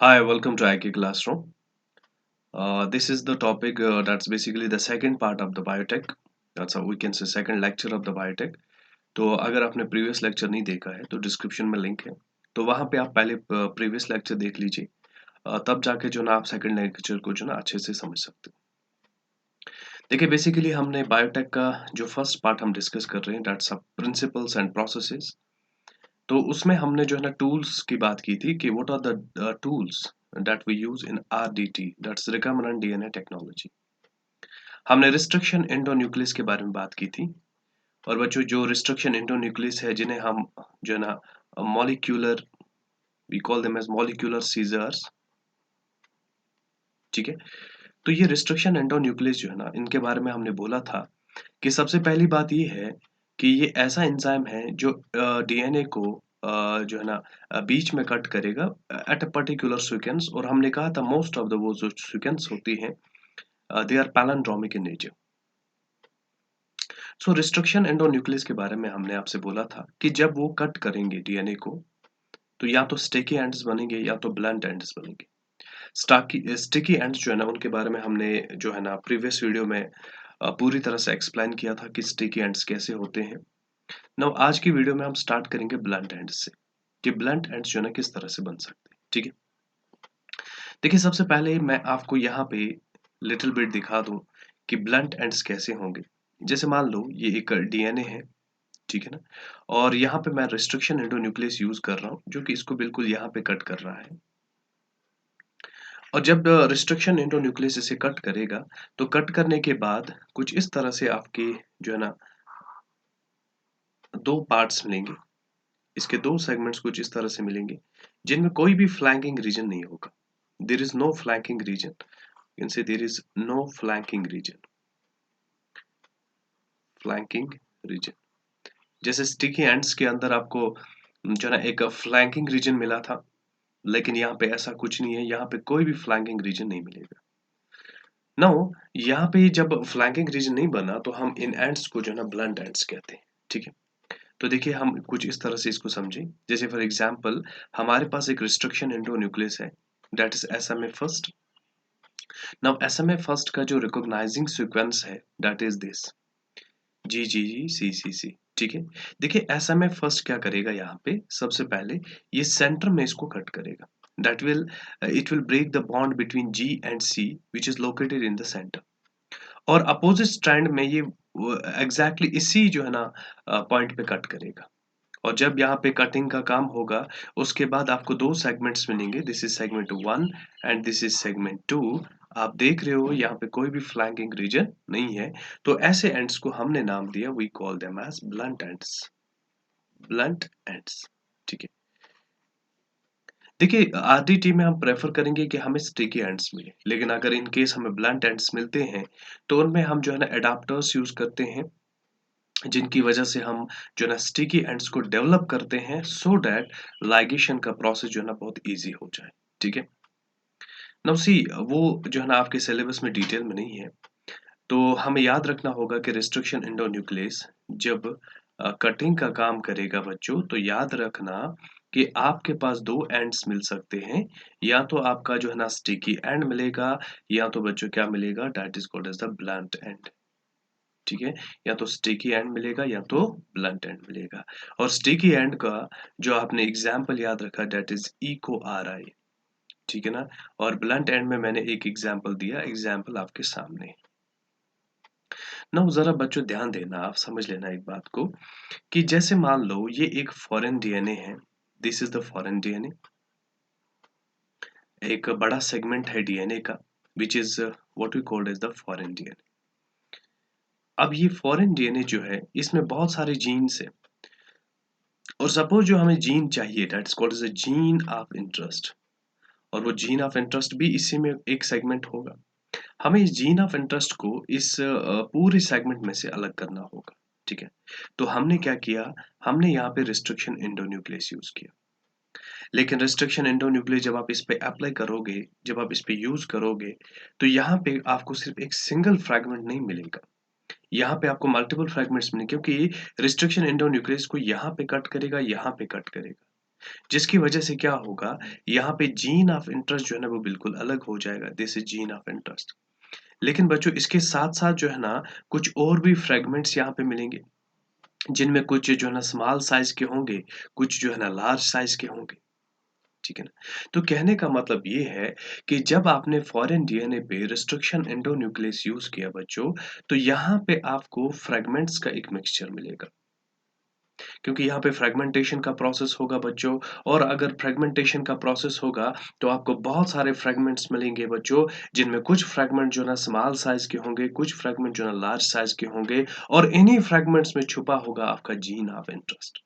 Hi, welcome to IK Classroom. This is the topic that's basically the second part of the biotech. That's how we can say second lecture of the biotech. तो अगर आपने previous lecture नहीं देखा है तो description में link है तो वहाँ पे आप पहले प्रीवियस लेक्चर देख लीजिए तब जाके जो ना आप सेकंड लेक्चर को जो ना अच्छे से समझ सकते हो। देखिए बेसिकली हमने बायोटेक का जो फर्स्ट पार्ट हम डिस्कस कर रहे हैं दैट्स प्रिंसिपल्स एंड प्रोसेसेस। तो उसमें हमने जो है ना टूल्स की बात की थी कि what are the tools that we use in RDT that's recombinant DNA technology. हमने रिस्ट्रिक्शन एंडोन्यूक्लियस के बारे में बात की थी और बच्चों जो रिस्ट्रिक्शन एंडोन्यूक्लियस है जिन्हें हम जो है ना molecular we call them as molecular scissors. ठीक है, तो ये रिस्ट्रिक्शन एंडोन्यूक्लियस जो है ना इनके बारे में हमने बोला था कि सबसे पहली बात ये है कि ये ऐसा एंजाइम है जो डीएनए को जो है ना बीच में कट करेगा एट अ पर्टिकुलर सीक्वेंस। और हमने कहा था मोस्ट ऑफ द वो जो सीक्वेंस होती हैं they are palindromic in nature. So restriction endonuclease के बारे में हमने आपसे बोला था कि जब वो कट करेंगे डीएनए को तो या तो स्टिकी एंड्स बनेंगे या तो ब्लंट एंड्स बनेंगे। स्टिकी एंड्स जो है ना उनके बारे में हमने जो है ना प्रीवियस वीडियो में पूरी तरह से एक्सप्लेन किया था कि स्टिकी एंड्स कैसे होते हैं। नाउ आज की वीडियो में हम स्टार्ट करेंगे ब्लंट एंड्स से कि ब्लंट एंड्स जो है ना किस तरह से बन सकते हैं। ठीक है, देखिए सबसे पहले मैं आपको यहाँ पे लिटिल बिट दिखा दूं कि ब्लंट एंड्स कैसे होंगे। जैसे मान लो ये एक डीएनए है, ठीक है ना, और यहाँ पे मैं रिस्ट्रिक्शन एंडोन्यूक्लियस यूज कर रहा हूँ जो कि इसको बिल्कुल यहाँ पे कट कर रहा है। और जब रिस्ट्रिक्शन एंडोन्यूक्लियस इसे कट करेगा तो कट करने के बाद कुछ इस तरह से आपके जो है ना दो पार्ट्स मिलेंगे। इसके दो सेगमेंट्स कुछ इस तरह से मिलेंगे जिनमें कोई भी फ्लैंकिंग रीजन नहीं होगा। There is no flanking region, can say there is no flanking region. Flanking region जैसे स्टिकी एंड्स के अंदर आपको जो है ना एक फ्लैंकिंग रीजन मिला था, लेकिन यहाँ पे ऐसा कुछ नहीं है, यहाँ पे कोई भी फ्लैंकिंग रीजन नहीं मिलेगा। नाउ यहाँ पे जब फ्लैंकिंग रीजन नहीं बना तो हम इन एंड्स को जो है ना ब्लंट एंड्स कहते हैं। ठीक है, तो देखिए हम कुछ इस तरह से इसको समझें। जैसे फॉर एग्जांपल हमारे पास एक रिस्ट्रिक्शन एंडोन्यूक्लियस है that is SMA first. Now SMA first का जो रिकॉग्नाइजिंग सीक्वेंस है दैट इज दिस जी जी जी सी सी सी। ठीक है, देखिए एसएमए फर्स्ट क्या करेगा, यहाँ पे सबसे पहले ये सेंटर में इसको कट करेगा। That will it will break the bond between G and C which is located in the center. और अपोजिट स्ट्रैंड में ये एग्जैक्टली इसी जो है ना पॉइंट पे कट करेगा। और जब यहाँ पे कटिंग का काम होगा उसके बाद आपको दो सेगमेंट्स मिलेंगे, this is segment one and this is segment two. आप देख रहे हो यहाँ पे कोई भी फ्लैंकिंग रीजन नहीं है, तो ऐसे एंड्स को हमने नाम दिया we call them as blunt ends. Blunt ends, ठीक है। देखिए आरडीटी में हम प्रेफर करेंगे कि हमें स्टिकी एंड्स मिले, लेकिन अगर इन केस हमें ब्लंट एंड्स मिलते हैं तो उनमें हम जो है ना एडाप्टर्स यूज करते हैं जिनकी वजह से हम जो है ना स्टिकी एंड्स को डेवलप करते हैं सो दैट लाइगेशन का प्रोसेस जो है ना बहुत इजी हो जाए। ठीक है, नाउ सी वो जो है ना आपके सिलेबस में डिटेल में नहीं है, तो हमें याद रखना होगा कि रिस्ट्रिक्शन एंडोन्यूक्लियस जब कटिंग का काम करेगा बच्चों तो याद रखना कि आपके पास दो एंड्स मिल सकते हैं। या तो आपका जो है ना स्टिकी एंड मिलेगा या तो बच्चों क्या मिलेगा that is called as the blunt end. ठीक है, या तो स्टिकी एंड मिलेगा या तो ब्लंट एंड मिलेगा। और स्टिकी एंड का जो आपने एग्जाम्पल याद रखा that is Eco R I. ठीक है ना, और ब्लंट एंड में मैंने एक एग्जाम्पल दिया, एग्जाम्पल आपके सामने ना। जरा बच्चों ध्यान देना, आप समझ लेना एक बात को कि जैसे मान लो ये एक फॉरेन डीएनए है, this is the foreign DNA. एक बड़ा सेगमेंट है डीएनए का which is what we called as the foreign DNA. अब ये फॉरेन डीएनए जो है इसमें बहुत सारे जीन्स है, और सपोज जो हमें जीन चाहिए that is called as a gene of interest, और वो जीन ऑफ इंटरेस्ट भी इसी में एक सेगमेंट होगा। हमें इस जीन ऑफ इंटरेस्ट को इस पूरे सेगमेंट में से अलग करना होगा। ठीक है, तो हमने क्या किया, हमने यहाँ पे रिस्ट्रिक्शन एंडोन्यूक्लियस यूज किया। लेकिन रिस्ट्रिक्शन एंडोन्यूक्लियस जब आप इस पे अप्लाई करोगे, जब आप इस पे यूज करोगे, तो यहाँ पे आपको सिर्फ एक सिंगल फ्रैगमेंट नहीं मिलेगा, यहाँ पे आपको मल्टीपल फ्रैगमेंट्स मिलेंगे क्योंकि रिस्ट्रिक्शन एंडोन्यूक्लियस को यहाँ पे कट करेगा, यहाँ पे कट करेगा। जिसकी वजह से क्या होगा, यहाँ पे जीन ऑफ इंटरेस्ट जो है ना वो बिल्कुल अलग हो जाएगा, this is gene of interest. लेकिन बच्चों इसके साथ-साथ जो है ना, कुछ और भी फ्रैगमेंट्स यहाँ पे मिलेंगे, जिनमें कुछ जो है ना स्मॉल साइज़ के होंगे, कुछ जो है ना लार्ज साइज़ के होंगे, ठीक है ना? तो कहने का मतलब ये है कि जब आपने फॉरेन डीएनए पे रिस्ट्रिक्शन एंडोन्यूक्लियस यूज़ किया बच्चों, तो यहाँ पे आपको फ्रैगमेंट्स का एक मिक्सचर मिलेगा। क्योंकि यहाँ पे फ्रेगमेंटेशन का प्रोसेस होगा बच्चों, और अगर फ्रेगमेंटेशन का प्रोसेस होगा तो आपको बहुत सारे फ्रेगमेंट्स मिलेंगे बच्चों, जिनमें कुछ फ्रेगमेंट जो है ना स्मॉल साइज के होंगे, कुछ फ्रेगमेंट जो है ना लार्ज साइज के होंगे, और इन्हीं फ्रेगमेंट्स में छुपा होगा आपका जीन ऑफ इंटरेस्ट।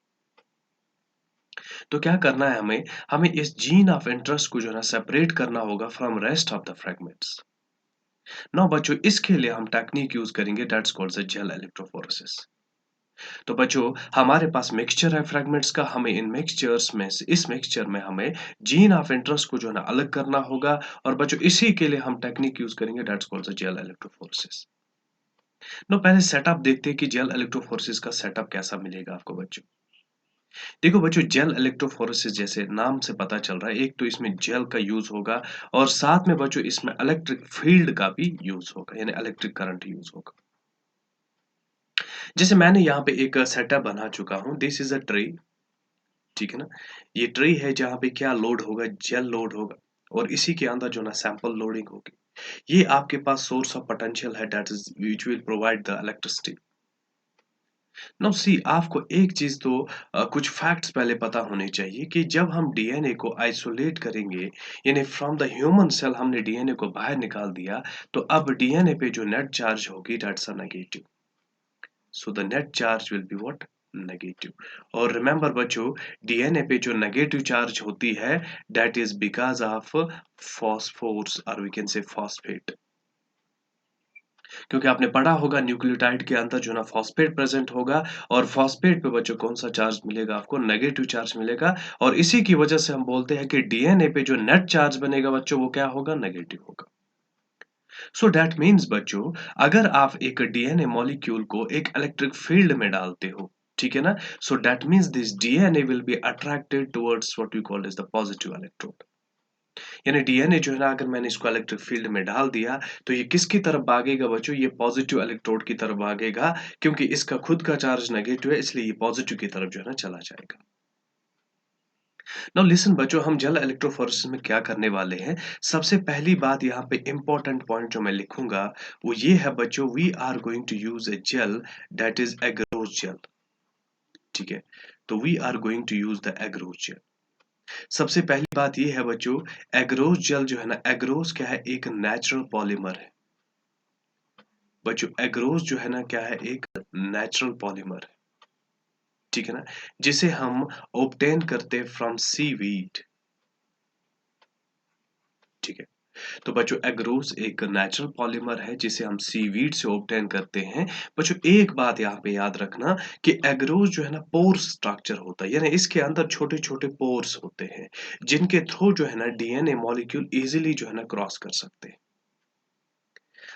तो क्या करना है हमें, इस जीन ऑफ इंटरेस्ट को जो है ना सेपरेट करना होगा from rest of the fragments. Now बच्चों इसके लिए हम टेक्निक यूज करेंगे, that's called the gel electrophoresis. तो बच्चों हमारे पास मिक्सचर है फ्रैगमेंट्स का, हमें इन मिक्सचर्स में से इस मिक्सचर में हमें जीन ऑफ इंटरेस्ट को जो है ना अलग करना होगा, और बच्चों इसी के लिए हम टेक्निक यूज करेंगे, that's called the gel electrophoresis. No पहले सेटअप देखते हैं कि जेल इलेक्ट्रोफोरेसिस का सेटअप कैसा मिलेगा आपको बच्चों। देखो बच्चों जेल इलेक्ट्रोफोरेसिस जैसे नाम से पता चल रहा है, एक तो इसमें जेल का यूज होगा, और साथ में बच्चों इसमें इलेक्ट्रिक फील्ड का भी यूज होगा, यानी इलेक्ट्रिक करंट यूज होगा। जैसे मैंने यहाँ पे एक सेटअप बना चुका हूँ, दिस इज अ ट्री, ठीक है ना? ये ट्रे है जहाँ पे क्या लोड होगा, जेल लोड होगा, और इसी के अंदर जो ना सैंपल लोडिंग होगी। ये आपके पास सोर्स ऑफ पोटेंशियल है, that is which will provide the electricity. Now see आपको एक चीज तो कुछ फैक्ट्स पहले पता होने चाहिए कि जब हम डीएनए को आइसोलेट करेंगे, यानी फ्रॉम द ह्यूमन सेल हमने डीएनए को बाहर निकाल दिया, तो अब डीएनए पे जो नेट चार्ज होगी that's a negative. So the net charge will be what, negative. और रिमेंबर बच्चों, डीएनए पे जो नेगेटिव चार्ज होती है that is because of phosphorus, और वी कैन से फॉस्फेट। क्योंकि आपने पढ़ा होगा न्यूक्लियोटाइड के अंदर जो ना फॉस्फेट प्रेजेंट होगा, और फॉस्फेट पे बच्चों कौन सा चार्ज मिलेगा आपको, नेगेटिव चार्ज मिलेगा, और इसी की वजह से हम बोलते हैं कि डीएनए पे जो नेट चार्ज बनेगा बच्चों वो क्या होगा, नेगेटिव होगा। सो दैट मीन्स बच्चों, अगर आप एक डीएनए मॉलिक्यूल को एक इलेक्ट्रिक फील्ड में डालते हो, ठीक है ना, so that means this DNA will be attracted towards what we call as the positive electrode. यानी डीएनए जो है ना, अगर मैंने इसको इलेक्ट्रिक फील्ड में डाल दिया, तो ये किसकी तरफ भागेगा बच्चों, ये पॉजिटिव इलेक्ट्रोड की तरफ भागेगा, क्योंकि इसका खुद का चार्ज नेगेटिव है, इसलिए ये पॉजिटिव की तरफ जो है ना चला जाएगा। नाउ लिसन बच्चों, हम जेल इलेक्ट्रोफोरेसिस में क्या करने वाले हैं। सबसे पहली बात यहाँ पे इंपॉर्टेंट पॉइंट जो मैं लिखूंगा वो ये है बच्चों, we are going to use a gel that is agarose gel, ठीक है? तो we are going to use the agarose gel. सबसे पहली बात ये है बच्चों, एग्रोस जेल जो है ना, एग्रोस क्या है, एक नेचुरल पॉलीमर है। बच्चों एग्रोस जो है ना क्या है, एक नेचुरल पॉलीमर है, ठीक है ना, जिसे हम ऑब्टेन करते हैं फ्रॉम सीवीड, ठीक है। तो बच्चों एग्रोस एक नेचुरल पॉलीमर है जिसे हम सीवीड से ऑब्टेन करते हैं। बच्चों एक बात यहाँ पे याद रखना कि एग्रोस जो है ना पोर स्ट्रक्चर होता है, यानी इसके अंदर छोटे छोटे पोर्स होते हैं, जिनके थ्रू जो है ना डीएनए मॉलिक्यूल इजीली जो है ना क्रॉस कर सकते हैं।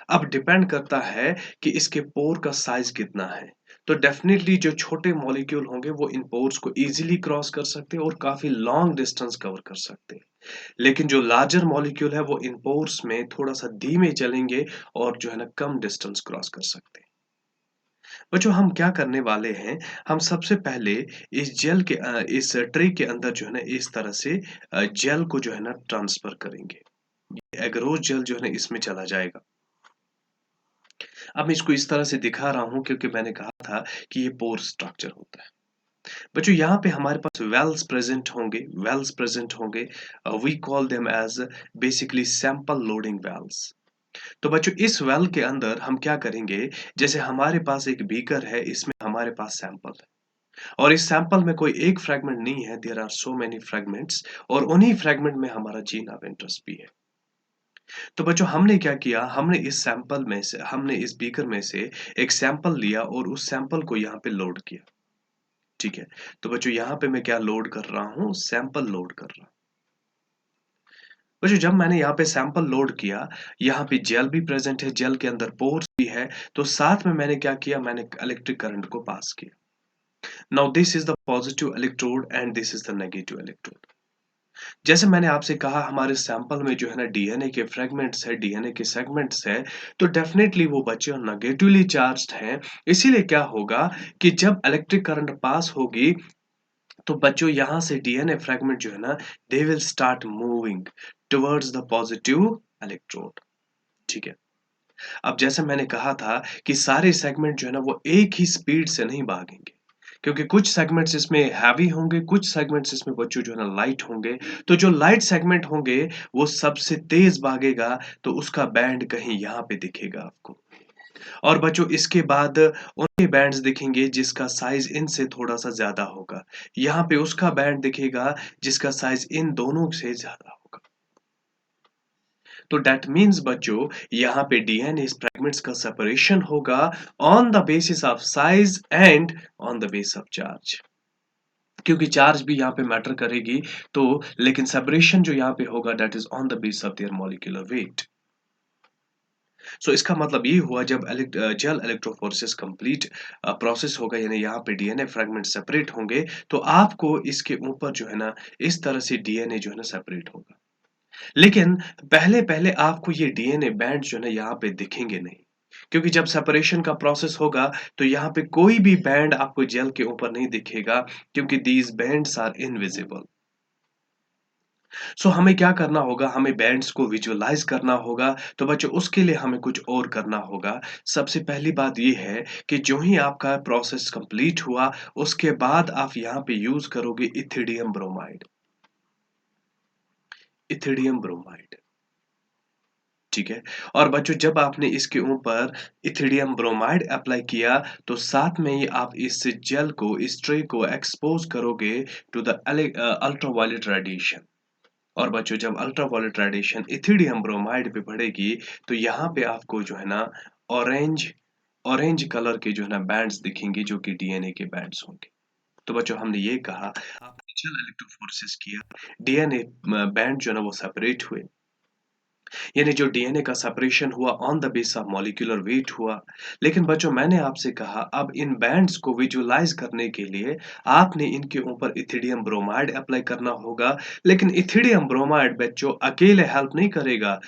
अब डिपेंड करता है कि इसके पोर का साइज कितना है। तो डेफिनेटली जो छोटे मॉलिक्यूल होंगे वो इन पोर्स को इजीली क्रॉस कर सकते हैं और काफी लॉन्ग डिस्टेंस कवर कर सकते हैं। लेकिन जो लार्जर मॉलिक्यूल है वो इन पोर्स में थोड़ा-सा धीमे चलेंगे और जो है ना कम डिस्टेंस क्रॉस कर सकते हैं। बच्चों हम क्या करने वाले हैं, हम सबसे पहले इस ट्रे के अंदर जो है ना इस तरह से जेल को जो है ना ट्रांसफर करेंगे। एगरोस जेल जो है ना इसमें चला जाएगा। अब मैं इसको इस तरह से दिखा रहा हूँ क्योंकि मैंने कहा था कि ये पोर स्ट्रक्चर होता है। बच्चों यहाँ पे हमारे पास वेल्स प्रेजेंट होंगे, we call them as basically sample loading wells. तो बच्चों इस वेल के अंदर हम क्या करेंगे, जैसे हमारे पास एक बीकर है, इसमें हमारे पास सैंपल है, और इस सैंपल में कोई एक फ्रैगमेंट नहीं है, there are so many fragments, और उन्हीं फ्रैगमेंट में हमारा जीन ऑफ इंटरेस्ट भी है। तो बच्चों हमने क्या किया, हमने इस बीकर में से एक सैंपल लिया और उस सैंपल को यहाँ पे लोड किया, ठीक है। तो बच्चों यहाँ पे मैं क्या लोड कर रहा हूँ, सैंपल लोड कर रहा हूँ। बच्चों जब मैंने यहाँ पे सैंपल लोड किया, यहाँ पे जेल भी प्रेजेंट है, जेल के अंदर पोर्स भी है, तो साथ में मैंने क्या किया, मैंने इलेक्ट्रिक करंट को पास किया। Now this is the positive electrode and this is the negative electrode. जैसे मैंने आपसे कहा हमारे सैंपल में जो है ना डीएनए के फ्रेगमेंट्स है, डीएनए के सेगमेंट्स है, तो डेफिनेटली वो बच्चे नेगेटिवली चार्ज्ड हैं। इसीलिए क्या होगा कि जब इलेक्ट्रिक करंट पास होगी तो बच्चों यहाँ से डीएनए फ्रेगमेंट जो है ना they will start moving towards the positive electrode. ठीक है। अब जैसे मैंने कहा था कि सारे सेगमेंट जो है ना वो एक ही स्पीड से नहीं भागेंगे, क्योंकि कुछ सेगमेंट्स इसमें हैवी होंगे, कुछ सेगमेंट्स इसमें बच्चों जो है ना लाइट होंगे। तो जो लाइट सेगमेंट होंगे वो सबसे तेज भागेगा, तो उसका बैंड कहीं यहाँ पे दिखेगा आपको। और बच्चों इसके बाद उनके बैंड्स दिखेंगे जिसका साइज इनसे थोड़ा सा ज्यादा होगा। यहाँ पे उसका बैंड दिखेगा जिसका साइज इन दोनों से ज्यादा होगा। तो दैट मीन्स बच्चों यहाँ पे डीएनए फ्रेगमेंट्स का सेपरेशन होगा on the basis of size and on the base of charge. क्योंकि चार्ज भी यहाँ पे मैटर करेगी, तो लेकिन सेपरेशन जो यहाँ पे होगा that is on the base of their molecular weight. So इसका मतलब ये हुआ जब जेल इलेक्ट्रोफोरेसिस कंप्लीट प्रोसेस होगा, यानी यहाँ पे डीएनए फ्रेगमेंट सेपरेट होंगे, तो आपको इसके ऊपर जो है ना इस तरह से डीएनए जो है ना सेपरेट होगा। लेकिन पहले-पहले आपको ये डीएनए बैंड जो है ना यहाँ पे दिखेंगे नहीं, क्योंकि जब सेपरेशन का प्रोसेस होगा तो यहाँ पे कोई भी बैंड आपको जेल के ऊपर नहीं दिखेगा, क्योंकि दीज बैंड्स आर इनविजिबल। सो हमें क्या करना होगा, हमें बैंड्स को विजुअलाइज करना होगा। तो बच्चों उसके लिए हमें कुछ और करना होगा। सबसे पहली बात ये है कि जो ही आपका प्रोसेस कंप्लीट हुआ उसके बाद आप यहाँ पे यूज करोगे इथिडियम ब्रोमाइड। इथिडियम ब्रोमाइड, ठीक है। और बच्चों जब आपने इसके ऊपर इथिडियम ब्रोमाइड अप्लाई किया तो साथ में ही आप इस जेल को, इस ट्रे को एक्सपोज करोगे टू द अल्ट्रावायलेट रेडिएशन। और बच्चों जब अल्ट्रावायलेट रेडिएशन इथिडियम ब्रोमाइड पे पड़ेगी तो यहाँ पे आपको जो है ना ऑरेंज ऑरेंज कलर के जो है ना बैंड्स दिखेंगे, जो कि डीएनए के बैंड्स होंगे। तो बच्चों हमने ये कहा आपने चल इलेक्ट्रोफोरेसिस किया, डीएनए बैंड जो है ना वो सेपरेट हुए, यानी जो डीएनए का सेपरेशन हुआ on the base of molecular weight हुआ। लेकिन बच्चों मैंने आपसे कहा अब इन बैंड्स को विजुअलाइज करने के लिए आपने इनके ऊपर इथिडियम ब्रोमाइड अप्लाई करना होगा। लेकिन इथिडियम ब्रोमाइड बच्चों अकेले हेल्प नहीं करेगा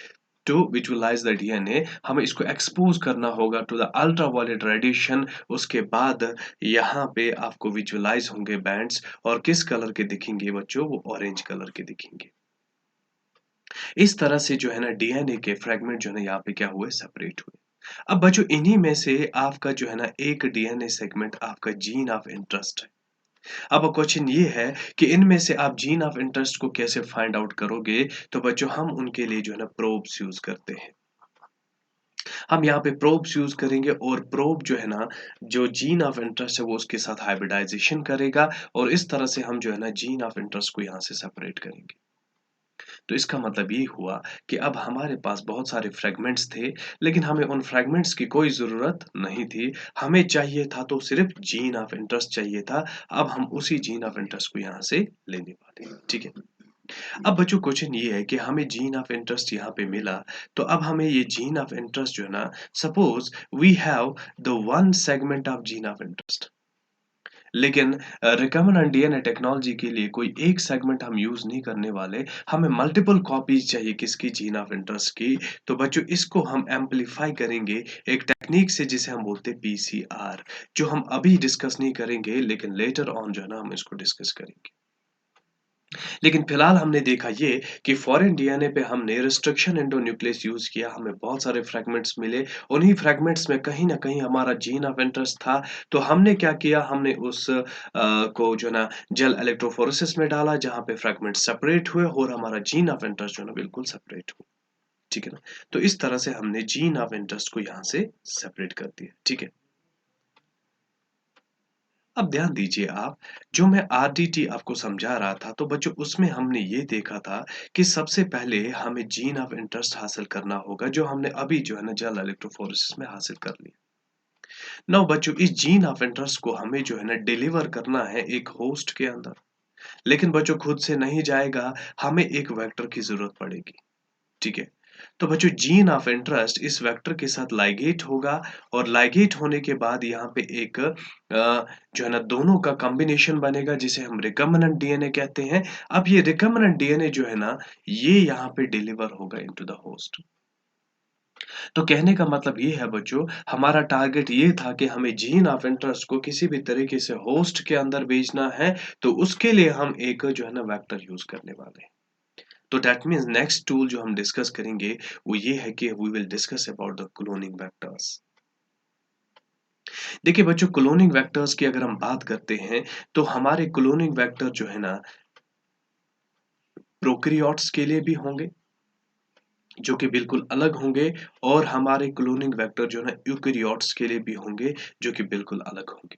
टू विजुअलाइज द डीएनए, हमें इसको एक्सपोज करना होगा टू द अल्ट्रावायलेट रेडिएशन। उसके बाद यहाँ पे आपको विजुअलाइज होंगे बैंड्स, और किस कलर के दिखेंगे बच्चों, वो ऑरेंज कलर के दिखेंगे। इस तरह से जो है ना डीएनए के फ्रेगमेंट जो है ना यहाँ पे क्या हुए, सेपरेट हुए। अब बच्चों इन्हीं में से आपका जो है ना एक डीएनए सेगमेंट आपका जीन ऑफ इंटरेस्ट है। अब क्वेश्चन ये है कि इनमें से आप जीन ऑफ इंटरेस्ट को कैसे फाइंड आउट करोगे? तो बच्चों हम उनके लिए जो है ना प्रोब्स यूज करते हैं। हम यहाँ पे प्रोब्स यूज करेंगे और प्रोब जो है ना जो जीन ऑफ इंटरेस्ट है वो उसके साथ हाइब्रिडाइजेशन करेगा, और इस तरह से हम जो है ना जीन ऑफ इंटरेस्ट को यहाँ से सेपरेट करेंगे। तो इसका मतलब ये हुआ कि अब हमारे पास बहुत सारे फ्रेगमेंट्स थे, लेकिन हमें उन फ्रेगमेंट्स की कोई ज़रूरत नहीं थी। हमें चाहिए था तो सिर्फ़ जीन ऑफ इंटरेस्ट चाहिए था। अब हम उसी जीन ऑफ इंटरेस्ट को यहाँ से लेने वाले हैं, ठीक है? अब बच्चों क्वेश्चन ये है कि हमें जीन ऑफ इंटरेस्ट यहाँ पे मिला, तो अब हमें ये जीन ऑफ इंटरेस्ट जो है ना, suppose we have the one segment of gene of interest, लेकिन रिकम्बिनेंट डीएनए टेक्नोलॉजी के लिए कोई एक सेगमेंट हम यूज़ नहीं करने वाले, हमें मल्टीपल कॉपीज़ चाहिए किसकी, जीन ऑफ इंटरेस्ट की। तो बच्चों इसको हम एम्प्लीफाई करेंगे एक टेक्नीक से जिसे हम बोलते हैं पीसीआर, जो हम अभी डिस्कस नहीं करेंगे, लेकिन लेटर ऑन जो है ना हम इसको डिस्कस करेंगे। लेकिन फिलहाल हमने देखा ये कि फॉरेन डीएनए पे हमने रिस्ट्रिक्शन एंडोन्यूक्लियस यूज़ किया, हमें बहुत सारे फ्रैगमेंट्स मिले। उन्हीं फ्रैगमेंट्स में कहीं न कहीं हमारा जीन ऑफ इंटरेस्ट था। तो हमने क्या किया, हमने उस को जो है ना जेल इलेक्ट्रोफोरेसिस में डाला, जहाँ पे फ्रैगमेंट सेपरेट हुए और हमारा जीन ऑफ इंटरेस्ट जो है ना बिल्कुल सेपरेट हुआ। ठीक है ना? तो इस तरह से हमने जीन ऑफ इंटरेस्ट को यहाँ से सेपरेट कर दिया। ठीक है? अब ध्यान दीजिए आप, जो मैं आरडीटी आपको समझा रहा था, तो बच्चों उसमें हमने ये देखा था कि सबसे पहले हमें जीन ऑफ इंटरेस्ट हासिल करना होगा, जो हमने अभी जो है ना जेल इलेक्ट्रोफोरेसिस में हासिल कर लिया। नाउ बच्चों इस जीन ऑफ इंटरेस्ट को हमें जो है ना डिलीवर करना है एक होस्ट के अंदर। लेकिन बच्चों खुद से नहीं जाएगा, हमें एक वेक्टर की ज़रूरत पड़ेगी। ठीक है? तो बच्चों जीन ऑफ इंटरेस्ट इस वेक्टर के साथ लाइगेट होगा और लाइगेट होने के बाद यहाँ पे एक जो है ना दोनों का कॉम्बिनेशन बनेगा जिसे हम रिकम्बिनेंट डीएनए कहते हैं। अब ये रिकम्बिनेंट डीएनए जो है ना ये यहाँ पे डिलीवर होगा इनटू द होस्ट। तो कहने का मतलब ये है बच्चों, हमारा टारगेट ये था कि हमें जीन ऑफ इंटरेस्ट को किसी भी तरीके से होस्ट के अंदर भेजना है, तो उसके लिए हम एक जो है ना वेक्टर यूज़ करने वाले हैं। तो दैट मीन्स नेक्स्ट टूल जो हम डिस्कस करेंगे, वो ये है कि we will discuss about the cloning vectors. देखिए बच्चों, क्लोनिंग वेक्टर्स की अगर हम बात करते हैं, तो हमारे क्लोनिंग वेक्टर जो है ना, प्रोकैरियोट्स के लिए भी होंगे, जो कि बिल्कुल अलग होंगे और हमारे क्लोनिंग वेक्टर जो है ना यूकेरियोट्स के लिए भी होंगे, जो कि बिल्कुल अलग होंगे।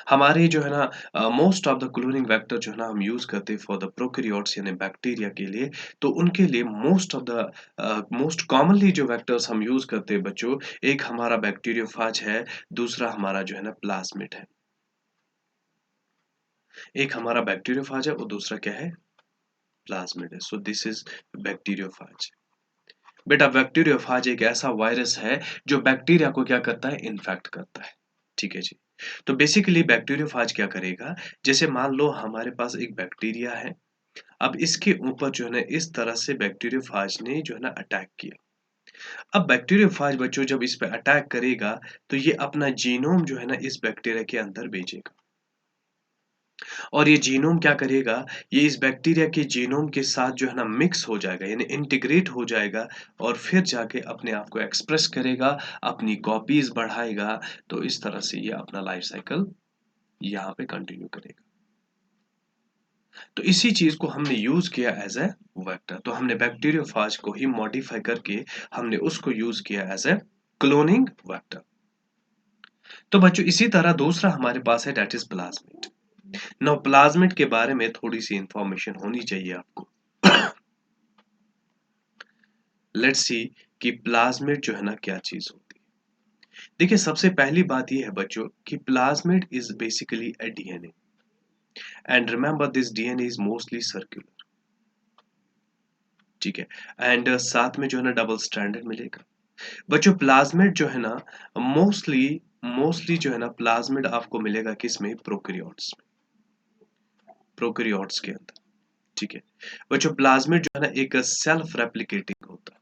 हमारे जो है ना most of the cloning vector जो है ना हम यूज़ करते हैं फॉर द प्रोकैरियोट्स यानी बैक्टीरिया के लिए, तो उनके लिए मोस्ट कॉमनली जो वेक्टर्स हम यूज़ करते हैं बच्चों, एक हमारा बैक्टीरियोफाज है, दूसरा हमारा जो है ना प्लाज्मिड है। एक हमारा बैक्टीरियोफाज है और दूसरा क्या है? प्लाज्मिड है। So this is bacteriophage. बेटा बैक्टीरियोफाज एक ऐसा वायरस है जो बैक्टीरिया को क्या करता है? इन्फेक्ट करता है। ठीक है जी। तो बेसिकली बैक्टीरियोफाज क्या करेगा? जैसे मान लो हमारे पास एक बैक्टीरिया है, अब इसके ऊपर जो है ना इस तरह से बैक्टीरियोफाज ने जो है ना अटैक किया। अब बैक्टीरियोफाज बच्चों जब इस पे अटैक करेगा, तो ये अपना जीनोम जो है ना इस बैक्टीरिया के अंदर भेजेगा। और ये जीनोम क्या करेगा, ये इस बैक्टीरिया के जीनोम के साथ जो है ना मिक्स हो जाएगा यानी इंटीग्रेट हो जाएगा और फिर जाके अपने आप को एक्सप्रेस करेगा, अपनी कॉपीज़ बढ़ाएगा, तो इस तरह से ये अपना लाइफ साइकिल यहाँ पे कंटिन्यू करेगा। तो इसी चीज़ को हमने यूज़ किया एज़ अ वेक्टर। तो हमने बैक्टीरियोफाज को ही मॉडिफाई करके हमने उसको यूज़ किया एज़ अ क्लोनिंग वेक्टर। तो बच्चों इसी तरह दूसरा हमारे पास है that is plasmid. Now plasmid के बारे में थोड़ी-सी इन्फॉर्मेशन होनी चाहिए आपको। लेट्स सी कि प्लाज्मिड जो है ना क्या चीज़ होती है। देखिए सबसे पहली बात ये है बच्चों कि plasmid is basically a DNA and remember this DNA is mostly circular, ठीक है? एंड साथ में जो है ना डबल स्ट्रैंडेड मिलेगा। बच्चों प्लाज्मिड जो है ना मोस्टली मोस्टली जो है ना प्लाज्मिड आपको मिलेगा किसमें? प्रोकैरियोट्स के अंदर, ठीक है? बच्चों प्लाज्मिड जो है ना एक सेल्फ रेप्लिकेटिंग होता है।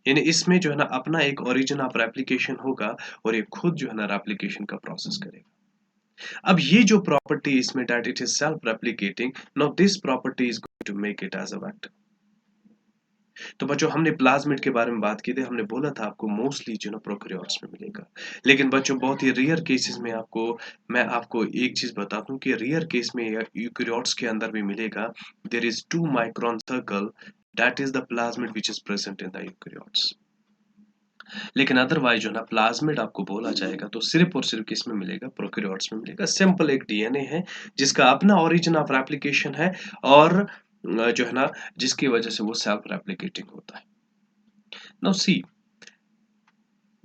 यानी इसमें जो है ना अपना एक ओरिजिन ऑफ रेप्लिकेशन होगा और ये खुद जो है ना रेप्लिकेशन का प्रोसेस करेगा। अब ये जो प्रॉपर्टी इसमें that it is self replicating, now this property is going to make it as a vector. तो बच्चों हमने प्लाज्मिड के बारे में बात की थी, हमने बोला था आपको मोस्टली जो ना प्रोकैरियोट्स में मिलेगा। लेकिन बच्चों बहुत ही रेयर केसेस में मैं आपको एक चीज बता दूं कि रेयर केस में यूकैरियोट्स के अंदर भी मिलेगा। There is 2 micron circle that is the plasmid which is present in the eukaryotes. लेकिन अदरवाइज जो है ना प्लाज्मिड आपको बोला जाएगा तो सिर्फ और सिर्फ किसमें मिलेगा? प्रोकैरियोट्स में मिलेगा। सिंपल एक डीएनए है जिसका अपना ओरिजिन ऑफ रेप्लिकेशन है और जो है ना जिसकी वजह से वो सेल्फ रेप्लिकेटिंग होता है। नाउ सी,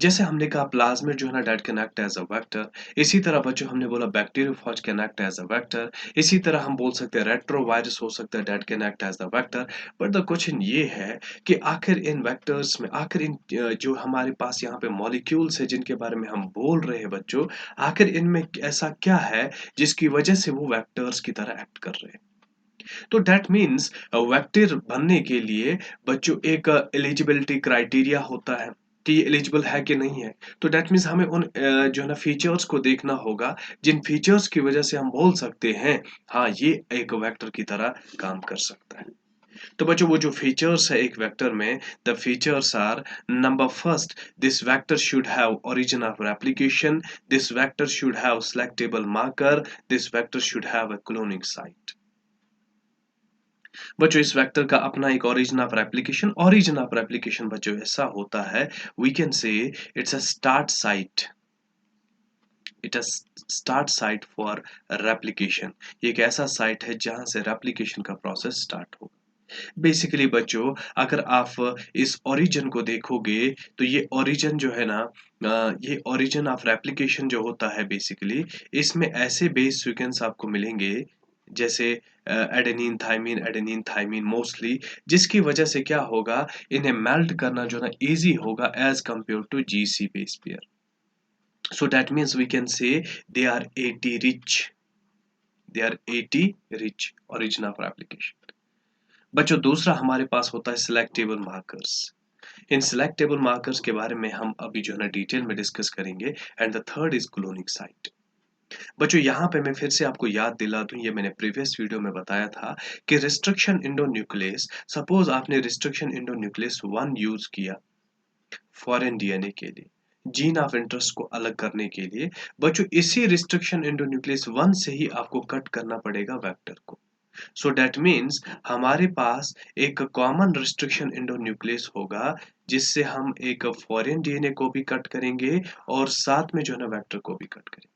जैसे हमने कहा प्लाज्मिड जो है ना that can act as a vector, इसी तरह बच्चों हमने बोला bacteriophage can act as a vector, इसी तरह हम बोल सकते हैं रेट्रोवायरस हो सकता है that can act as the vector. But the question ये है कि आखिर इन वेक्टर्स में आखिर इन जो हमारे पास यहाँ पे मॉलिक्यूल्स है जिनके बारे में हम बोल रहे हैं बच्चों, आखिर इनमें ऐसा क्या है जिसकी वजह से वो वेक्टर्स की तरह एक्ट कर रहे हैं? तो दैट मीन्स वेक्टर बनने के लिए बच्चों एक एलिजिबिलिटी क्राइटेरिया होता है कि ये एलिजिबल है कि नहीं है। तो दैट मीन्स हमें उन जो है ना फीचर्स को देखना होगा जिन फीचर्स की वजह से हम बोल सकते हैं हाँ ये एक वेक्टर की तरह काम कर सकता है। तो बच्चों वो जो फीचर्स है एक वेक्टर में, the features are number first, this vector should have origin of replication, this vector should have selectable marker, this vector should have a cloning site. बच्चों इस वेक्टर का अपना एक ओरिजिन ऑफ रेप्लिकेशन बच्चों ऐसा होता है, we can say it's a start site for replication. ये एक ऐसा साइट है जहां से रेप्लिकेशन का प्रोसेस स्टार्ट हो। बेसिकली बच्चों अगर आप इस ओरिजिन को देखोगे तो ये ओरिजिन जो है ना ये ओरिजिन ऑफ रेप्लिकेशन जो होता है बेसिकली इसमें ऐसे बेस सीक्वेंस आपको मिलेंगे जैसे एडेनिन थाइमीन मोस्टली, जिसकी वजह से क्या होगा, इन्हें मेल्ट करना जो है ना ईजी होगा as compare to GC base pair. So that means we can say they are AT rich. They are AT rich origin of application. बच्चों दूसरा हमारे पास होता है सिलेक्टेबल मार्कर्स. इन सिलेक्टेबल मार्कर्स के बारे में हम अभी जो है ना डिटेल में डिस्कस करेंगे. And the third is cloning site. बच्चों यहाँ पे मैं फिर से आपको याद दिला दूं, ये मैंने प्रीवियस वीडियो में बताया था कि रिस्ट्रिक्शन इंडोन्यूक्लियस, सपोज आपने रिस्ट्रिक्शन इंडोन्यूक्लियस 1 यूज किया फॉरेन डीएनए के लिए, जीन ऑफ इंटरेस्ट को अलग करने के लिए. बच्चों इसी रिस्ट्रिक्शन इंडोन्यूक्लियस 1 से ही आपको कट करना पड़ेगा वेक्टर को. सो दैट मीन्स हमारे पास एक कॉमन रिस्ट्रिक्शन इंडोन्यूक्लियस होगा, जिससे हम एक फॉरेन डीएनए को भी कट करेंगे और साथ में जो है ना वेक्टर को भी कट करेंगे.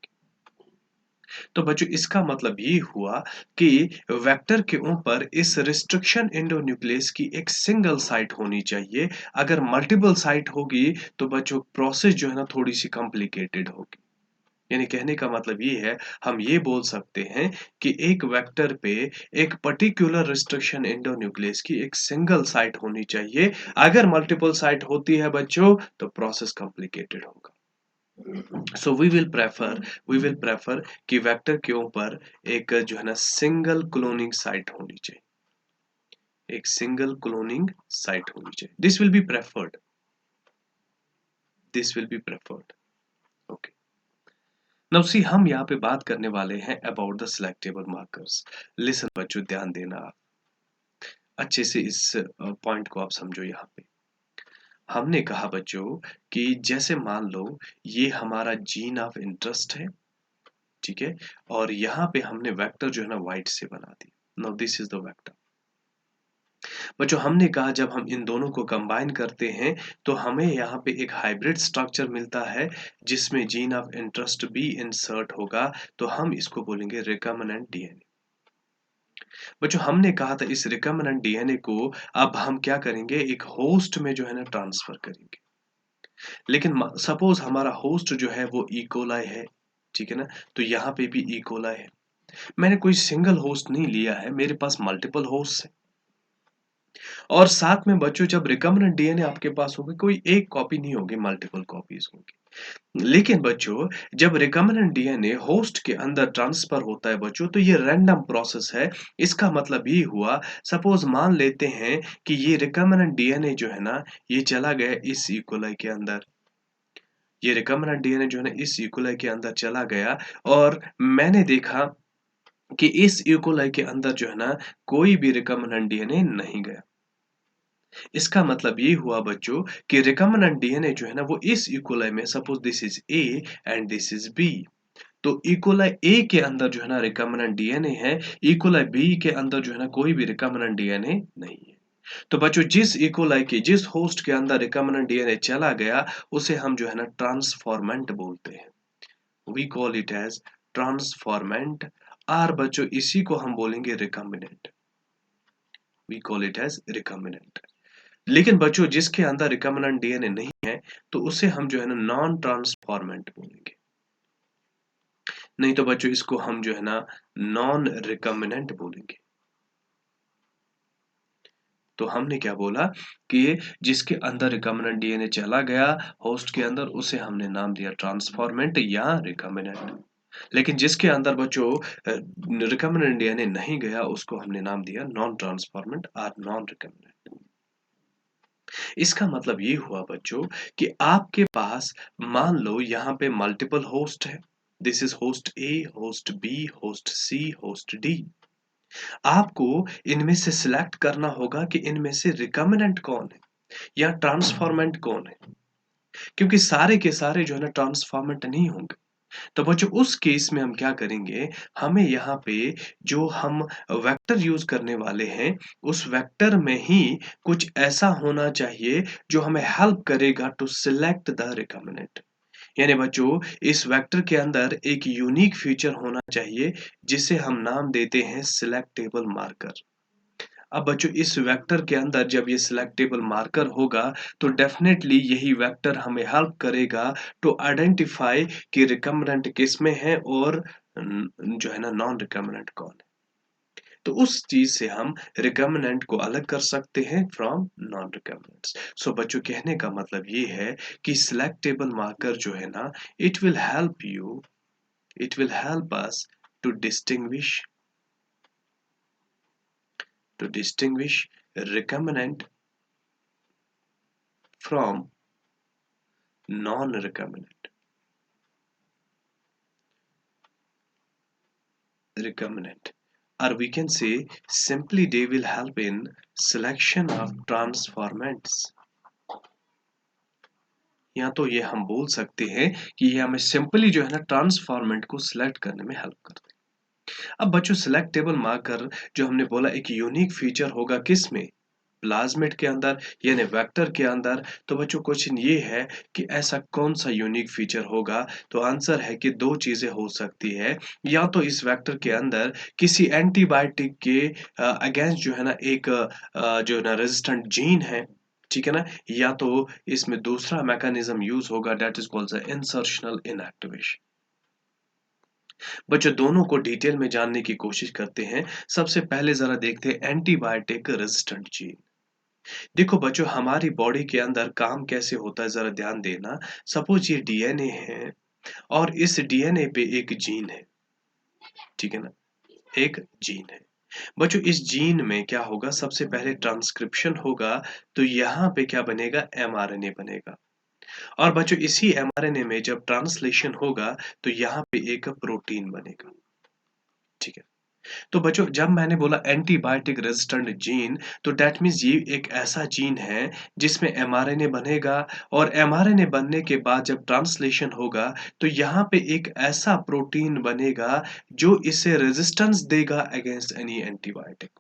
तो बच्चों इसका मतलब ये हुआ कि वेक्टर के ऊपर इस रिस्ट्रिक्शन एंडोन्यूक्लियस की एक सिंगल साइट होनी चाहिए. अगर मल्टीपल साइट होगी तो बच्चों प्रोसेस जो है ना थोड़ी सी कॉम्प्लिकेटेड होगी. यानी कहने का मतलब ये है, हम ये बोल सकते हैं कि एक वेक्टर पे एक पर्टिकुलर रिस्ट्रिक्शन एंडोन्यूक्लियस की एक सिंगल साइट होनी चाहिए. अगर मल्टीपल साइट होती है बच्चों तो प्रोसेस कॉम्प्लिकेटेड होगा. सो वी विल प्रेफर कि वेक्टर के ऊपर एक जो है ना सिंगल क्लोनिंग साइट होनी चाहिए. एक सिंगल क्लोनिंग साइट होनी चाहिए. This will be preferred. Okay. Now see हम यहाँ पे बात करने वाले हैं about the selectable markers. Listen बच्चों, ध्यान देना आप अच्छे से इस पॉइंट को आप समझो. यहाँ पे हमने कहा बच्चों कि जैसे मान लो ये हमारा जीन ऑफ इंटरेस्ट है, ठीक है, और यहाँ पे हमने वेक्टर जो है ना व्हाइट से बना दी. Now this is the vector. बच्चों हमने कहा जब हम इन दोनों को कंबाइन करते हैं तो हमें यहाँ पे एक हाइब्रिड स्ट्रक्चर मिलता है, जिसमें जीन ऑफ इंटरेस्ट भी इंसर्ट होगा. तो हम इसको बोलेंगे रिकम्बिनेंट डीएनए. बच्चों हमने कहा था इस रिकम्बिनेंट डीएनए को अब हम क्या करेंगे, एक होस्ट में जो है ना ट्रांसफर करेंगे. लेकिन सपोज हमारा होस्ट जो है वो इकोलाई है, ठीक है ना, तो यहाँ पे भी इकोलाई है. मैंने कोई सिंगल होस्ट नहीं लिया है, मेरे पास मल्टीपल होस्ट है. और साथ में बच्चों जब रिकम्बिनेंट डीएनए आपके पास होगी, कोई एक कॉपी नहीं होगी, मल्टीपल कॉपीज होगी. लेकिन बच्चों जब रिकम्बिनेंट डीएनए होस्ट के अंदर ट्रांसफर होता है बच्चों, तो ये रैंडम प्रोसेस है. इसका मतलब ये हुआ, सपोज मान लेते हैं कि ये रिकम्बिनेंट डीएनए जो है ना ये चला गया इस इकोलाई के अंदर. ये रिकम्बिनेंट डीएनए जो है ना इस इकोलाई के अंदर चला गया और मैंने देखा कि इस इकोलाई के अंदर जो है ना कोई भी रिकम्बिनेंट डीएनए नहीं गया. इसका मतलब ये हुआ बच्चों कि रिकम्बिनेंट डीएनए जो है ना वो इस इकोलाई में, suppose this is A and this is B, तो इकोलाई ए के अंदर जो है ना रिकम्बिनेंट डीएनए है, इकोलाई बी के अंदर जो है ना कोई भी रिकम्बिनेंट डीएनए नहीं है. तो बच्चों जिस इकोलाई के जिस होस्ट के अंदर रिकम्बिनेंट डीएनए चला गया उसे हम जो है ना ट्रांसफॉर्मेंट बोलते हैं. We call it as transformant. और बच्चों इसी को हम बोलेंगे recombinant. We call it as recombinant. लेकिन बच्चों जिसके अंदर रिकम्बिनेंट डीएनए नहीं है तो उसे हम जो है ना नॉन ट्रांसफॉर्मेंट बोलेंगे. नहीं तो बच्चों इसको हम जो है ना नॉन रिकम्बिनेंट बोलेंगे. तो हमने क्या बोला कि जिसके अंदर रिकम्बिनेंट डीएनए चला गया होस्ट के अंदर, उसे हमने नाम दिया ट्रांसफॉर्मेंट या रिकम्बिनेंट. लेकिन जिसके अंदर बच्चों रिकम्बिनेंट डीएनए नहीं गया उसको हमने नाम दिया नॉन ट्रांसफॉर्मेंट और नॉन रिकम्बिनेंट. इसका मतलब ये हुआ बच्चों कि आपके पास मान लो यहाँ पे मल्टीपल होस्ट है. This is host A, host B, host C, host D. आपको इनमें से सिलेक्ट करना होगा कि इनमें से रिकम्बिनेंट कौन है या ट्रांसफॉर्मेंट कौन है, क्योंकि सारे के सारे जो है ना ट्रांसफॉर्मेंट नहीं होंगे. तो बच्चों उस केस में हम क्या करेंगे, हमें यहाँ पे जो हम वेक्टर यूज करने वाले हैं उस वेक्टर में ही कुछ ऐसा होना चाहिए जो हमें हेल्प करेगा टू सिलेक्ट द रिकम्बिनेंट. यानी बच्चों इस वेक्टर के अंदर एक यूनिक फीचर होना चाहिए जिसे हम नाम देते हैं सिलेक्टेबल मार्कर. अब बच्चों इस वेक्टर के अंदर जब ये सिलेक्टेबल मार्कर होगा तो डेफिनेटली यही वेक्टर हमें हेल्प करेगा टू आइडेंटिफाई कि रिकम्बिनेंट किस में है और जो है ना नॉन रिकम्बिनेंट कौन है. तो उस चीज से हम रिकम्बिनेंट को अलग कर सकते हैं फ्रॉम नॉन रिकम्बिनेंट्स। सो बच्चों कहने का मतलब ये है कि सिलेक्टेबल मार्कर जो है ना, it will help you, it will help us to distinguish recombinant from non-recombinant recombinant, or we can say simply they will help in selection of transformants। या तो ये हम बोल सकते हैं कि ये हमें सिंपली जो है ना ट्रांसफॉर्मेंट को सिलेक्ट करने में हेल्प करते हैं। अब बच्चों सिलेक्टेबल मार्कर जो हमने बोला एक यूनिक फीचर होगा किस में, प्लाज्मिड के अंदर यानी वेक्टर के अंदर। तो बच्चों क्वेश्चन ये है कि ऐसा कौन सा यूनिक फीचर होगा, तो आंसर है कि दो चीजें हो सकती है। या तो इस वेक्टर के अंदर किसी एंटीबायोटिक के अगेंस्ट जो है ना एक जो है ना रेजिस्टेंट जीन है, ठीक है ना, या तो इसमें दूसरा मैकेनिज्म यूज होगा that is called the insertional inactivation. बच्चों दोनों को डिटेल में जानने की कोशिश करते हैं। सबसे पहले जरा देखते हैं एंटीबायोटिक रेजिस्टेंट जीन। देखो बच्चों हमारी बॉडी के अंदर काम कैसे होता है जरा ध्यान देना। सपोज ये डीएनए है और इस डीएनए पे एक जीन है, ठीक है ना, एक जीन है। बच्चों इस जीन में क्या होगा, सबसे पहले ट्रांसक्रिप्शन होगा, तो यहाँ पे क्या बनेगा, एमआरएनए बनेगा। और बच्चों इसी एमआरएनए में जब ट्रांसलेशन होगा तो यहाँ पे एक प्रोटीन बनेगा, ठीक है। तो बच्चों जब मैंने बोला एंटीबायोटिक रेजिस्टेंट जीन, तो दैट मीन्स ये एक ऐसा जीन है जिसमें एमआरएनए बनेगा, और एमआरएनए बनने के बाद जब ट्रांसलेशन होगा तो यहाँ पे एक ऐसा प्रोटीन बनेगा जो इसे रेजिस्टेंस देगा अगेंस्ट एनी एंटीबायोटिक।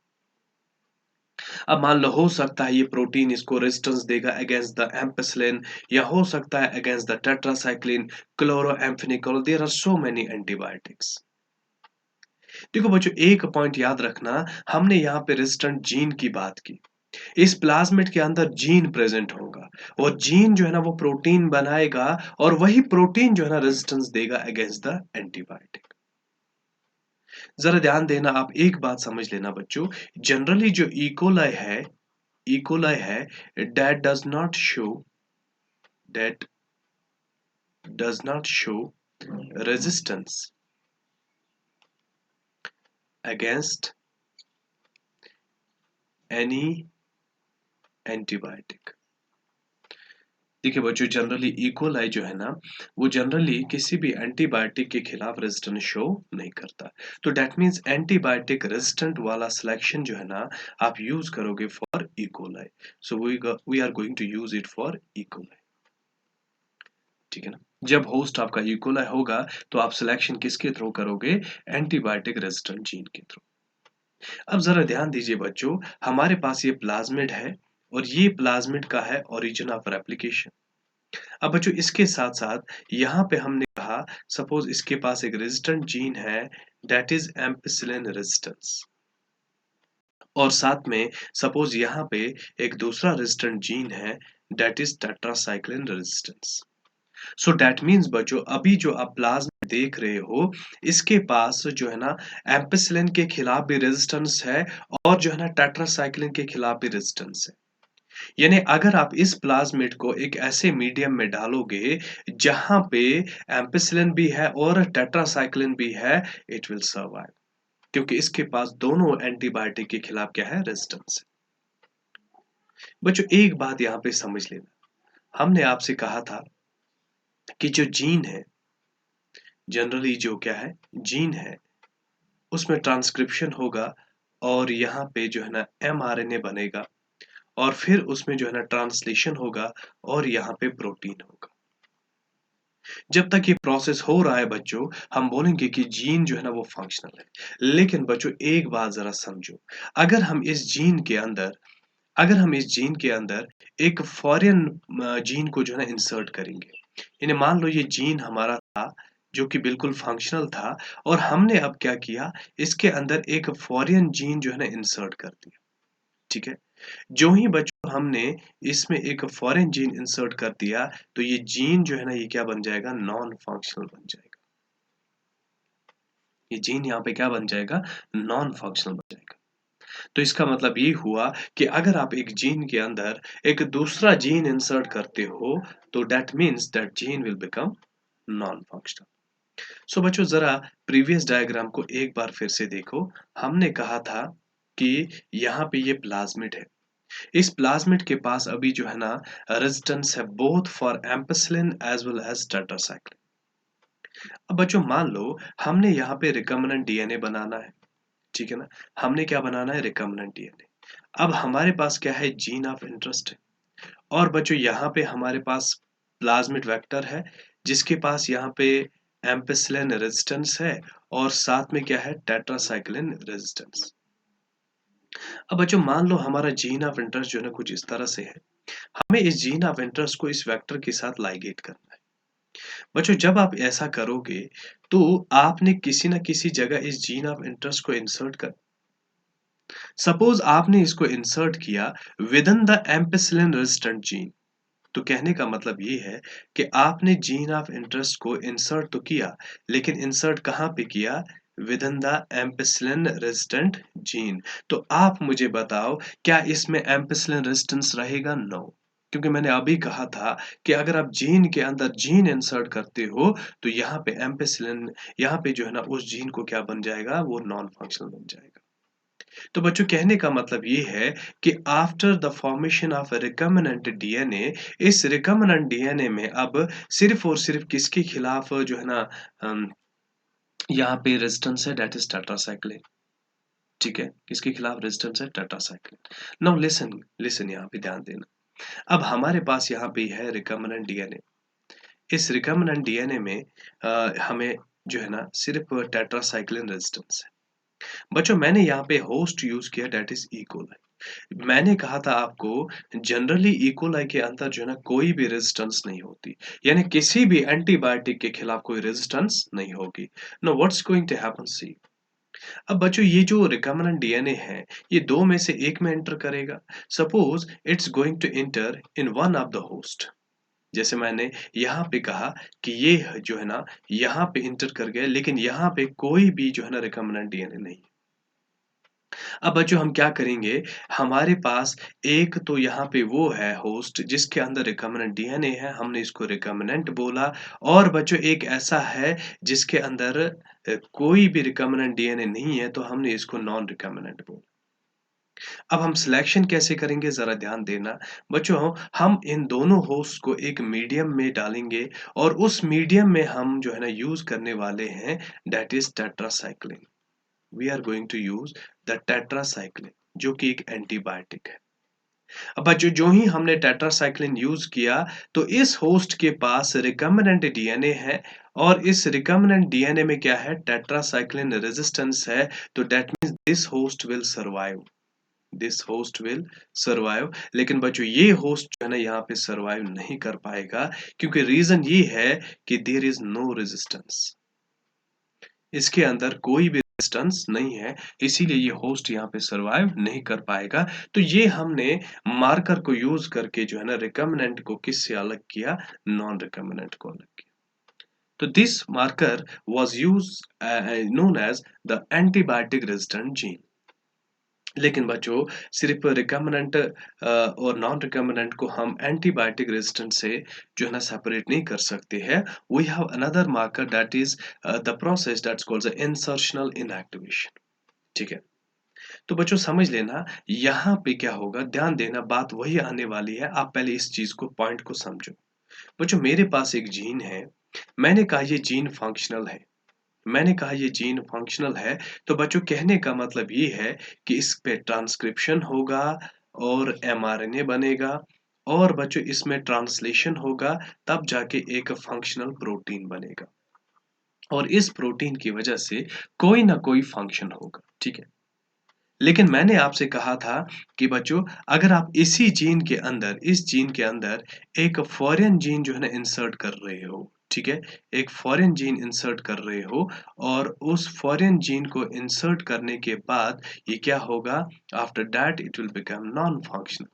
अब मान लो हो सकता है ये प्रोटीन इसको रेजिस्टेंस देगा अगेंस्ट द एम्पिसिलिन, या हो सकता है against the tetracycline, chloramphenicol, there are so many antibiotics. देखो बच्चों एक पॉइंट याद रखना, हमने यहाँ पे रेजिस्टेंट जीन की बात की। इस प्लाज्मिड के अंदर जीन प्रेजेंट होगा, और जीन जो है ना वो प्रोटीन बनाएगा, और वही प्रोटीन जो है ना रेजिस्टेंस देगा अगेंस्ट द एंटीबायोटिक। जरा ध्यान देना, आप एक बात समझ लेना बच्चों, जनरली जो इकोलाई है that does not show resistance against any antibiotic। देखिए बच्चों जनरली इकोलाई जो है ना वो जनरली किसी भी एंटीबायोटिक के खिलाफ रेजिस्टेंस शो नहीं करता। तो दैट मींस एंटीबायोटिक रेजिस्टेंट वाला सिलेक्शन जो है ना आप यूज करोगे for E coli. So we are going to use it for E coli, ठीक है ना। जब होस्ट आपका इकोलाई होगा तो आप सिलेक्शन किसके थ्रू करोगे, एंटीबायोटिक रेजिस्टेंट जीन के थ्रू। अब जरा ध्यान दीजिए बच्चों, हमारे पास ये प्लाज्मिड है और ये प्लाज्मिड का है ओरिजिन ऑफ रेप्लिकेशन। अब बच्चों इसके साथ साथ यहाँ पे हमने कहा सपोज इसके पास एक रेजिस्टेंट जीन है दैट इज एम्पिसिलिन रेजिस्टेंस, और साथ में सपोज यहाँ पे एक दूसरा रेजिस्टेंट जीन है that is tetracycline resistance. So that means बच्चों अभी जो आप प्लाज्मा देख रहे हो इसके पास जो है ना एम्पिसिलिन के खिलाफ भी रेजिस्टेंस है, और जो है ना टेट्रासाइक्लिन के खिलाफ भी रेजिस्टेंस है। यानी अगर आप इस प्लाज्मिड को एक ऐसे मीडियम में डालोगे जहां पे एम्पिसिलिन भी है और टेट्रासाइक्लिन भी है, इट विल सर्वाइव, क्योंकि इसके पास दोनों एंटीबायोटिक के खिलाफ क्या है, रेजिस्टेंस है। बच्चों एक बात यहां पे समझ लेना, हमने आपसे कहा था कि जो जीन है जनरली जो क्या है जीन है उसमें ट्रांसक्रिप्शन होगा, और यहाँ पे जो है ना एमआरएनए बनेगा, और फिर उसमें जो है ना ट्रांसलेशन होगा और यहाँ पे प्रोटीन होगा। जब तक ये प्रोसेस हो रहा है बच्चों हम बोलेंगे कि जीन जो है ना वो फंक्शनल है। लेकिन बच्चों एक बात जरा समझो, अगर हम इस जीन के अंदर अगर हम इस जीन के अंदर एक फॉरेन जीन को जो है ना इंसर्ट करेंगे, यानी मान लो ये जीन हमारा था जो कि बिल्कुल फंक्शनल था, और हमने अब क्या किया, इसके अंदर एक फॉरेन जीन जो है ना इंसर्ट कर दिया, ठीक है। जो ही बच्चों हमने इसमें एक फॉरेन जीन इंसर्ट कर दिया, तो ये जीन जो है ना ये क्या बन जाएगा, नॉन फंक्शनल बन जाएगा। ये जीन यहाँ पे क्या बन जाएगा, नॉन फंक्शनल बन जाएगा। तो इसका मतलब ये हुआ कि अगर आप एक जीन के अंदर एक दूसरा जीन इंसर्ट करते हो, तो that means that gene will become non functional. So बच्चों ज़रा प्रीवियस डायग्राम को एक बार फिर से देखो। हमने कहा था कि यहाँ पे ये प्लाज्मिड है। इस प्लाज्मिड के पास अभी जो है ना रेजिस्टेंस है both for ampicillin as well as tetracycline. अब बच्चों मान लो हमने यहाँ पे रिकम्बिनेंट डीएनए बनाना है, ठीक है ना? हमने क्या बनाना है? Recombinant DNA. अब हमारे पास क्या है? जीन ऑफ इंटरेस्ट है। और बच्चों यहाँ पे हमारे पास प्लाज्मिड वेक्टर है जिसके पास यहाँ पे एम्पिसिलिन रेजिस्टेंस है और साथ में क्या है? Tetracycline resistance. अब बच्चों मान लो हमारा जीन ऑफ इंटरेस्ट जो है ना कुछ इस तरह से है। हमें इस जीन ऑफ इंटरेस्ट को इस वेक्टर के साथ लाइगेट करना है। बच्चों जब आप ऐसा करोगे तो आपने किसी न किसी जगह इस जीन ऑफ इंटरेस्ट को इंसर्ट कर, सपोज आपने इसको इंसर्ट किया with in the ampicillin resistant gene. तो कहने का मतलब ये है कि आपने जीन ऑफ इंटरेस्ट को इंसर्ट तो किया, लेकिन इंसर्ट कहाँ पे किया? With in the ampicillin resistant gene. तो आप मुझे बताओ क्या इसमें एम्पिसिलिन रेजिस्टेंस रहेगा? नो। क्योंकि मैंने अभी कहा था कि अगर आप जीन के अंदर जीन इंसर्ट करते हो तो यहाँ पे एम्पिसिलिन, यहाँ पे जो है ना उस जीन को क्या बन जाएगा? वो नॉन फंक्शनल बन जाएगा। तो बच्चों कहने का मतलब ये है कि after the formation of recombinant DNA, इस रिकम्बिनेंट डीएनए में अब सिर्फ और सिर्फ किसके खिलाफ जो है ना यहाँ पे रेजिस्टेंस है? That is tetracycline. ठीक है, किसके खिलाफ रेजिस्टेंस है? टेट्रासाइक्लिन। नाउ लिसन, लिसन यहाँ पे ध्यान देना। अब हमारे पास यहाँ पे है रिकम्बिनेंट डीएनए। इस रिकम्बिनेंट डीएनए में हमें जो है ना सिर्फ टेट्रासाइक्लिन रेजिस्टेंस है। बच्चों मैंने यहाँ पे होस्ट यूज किया दैट इज ई कोलाई। मैंने कहा था आपको जनरली ई कोलाई के अंदर जो है ना कोई भी रेजिस्टेंस नहीं होती, यानी किसी भी एंटीबायोटिक के खिलाफ कोई रेजिस्टेंस नहीं होगी। No what's going to happen? See, अब बच्चों ये जो रिकम्बिनेंट डीएनए है ये दो में से एक में एंटर करेगा। Suppose it's going to enter in one of the host. जैसे मैंने यहाँ पे कहा कि ये जो है ना यहाँ पे इंटर कर गया, लेकिन यहाँ पे कोई भी जो है ना रिकम्बिनेंट डीएनए नहीं। अब बच्चों हम क्या करेंगे? हमारे पास एक तो यहाँ पे वो है होस्ट जिसके अंदर रिकम्बिनेंट डीएनए है, हमने इसको रिकम्बिनेंट बोला। और बच्चों एक ऐसा है जिसके अंदर कोई भी रिकम्बिनेंट डीएनए नहीं है, तो हमने इसको नॉन रिकम्बिनेंट बोला। अब हम सिलेक्शन कैसे करेंगे? ज़रा ध्यान देना। बच्चों हम इन दोनों होस्ट को एक मीडियम में डालेंगे और उस मीडियम में हम जो है ना यूज़ करने वाले हैं that is tetracycline. We are going to use the tetracycline जो कि एक एंटीबायोटिक है। अब बच्चों जो ही हमने टेट्रासाइक्लिन यूज किया तो इस होस्ट के पास रिकम्बिनेंट डीएनए है और इस रिकम्बिनेंट डीएनए में क्या है? टेट्रासाइक्लिन रेजिस्टेंस है। तो that means this host will survive, this host will survive. लेकिन बच्चों ये होस्ट जो है ना यहाँ पे सर्वाइव नहीं कर पाएगा, क्योंकि रीजन ये है कि देयर इज नो रेजिस्टेंस, इसके अंदर कोई भी रेजिस्टेंस नहीं है, इसीलिए ये होस्ट यहाँ पे सर्वाइव नहीं कर पाएगा। तो ये हमने मार्कर को यूज करके जो है ना रिकम्बिनेंट को किससे अलग किया? नॉन रिकम्बिनेंट को अलग किया। तो this marker was use known as the antibiotic resistant gene. लेकिन बच्चों सिर्फ रिकम्बिनेंट और नॉन रिकम्बिनेंट को हम एंटीबायोटिक रेजिस्टेंट से जो है ना सेपरेट नहीं कर सकते हैं। We have another marker that is the process that's called the insertional inactivation. ठीक है, तो बच्चों समझ लेना यहाँ पे क्या होगा, ध्यान देना, बात वही आने वाली है। आप पहले इस चीज को पॉइंट को समझो। बच्चों मेरे पास एक जीन है, मैंने कहा ये जीन फंक्शनल है, मैंने कहा ये जीन फंक्शनल है। तो बच्चों कहने का मतलब ये है कि इस पे ट्रांसक्रिप्शन होगा और एमआरएनए बनेगा और बच्चों इसमें ट्रांसलेशन होगा, तब जाके एक फंक्शनल प्रोटीन बनेगा और इस प्रोटीन की वजह से कोई ना कोई फंक्शन होगा। ठीक है, लेकिन मैंने आपसे कहा था कि बच्चों अगर आप इसी जीन के अंदर, इस जीन के अंदर एक फॉरेन जीन जो है ना इंसर्ट कर रहे हो, ठीक है, एक फॉरेन जीन इंसर्ट कर रहे हो और उस फॉरेन जीन को इंसर्ट करने के बाद ये क्या होगा? After that it will become non functional.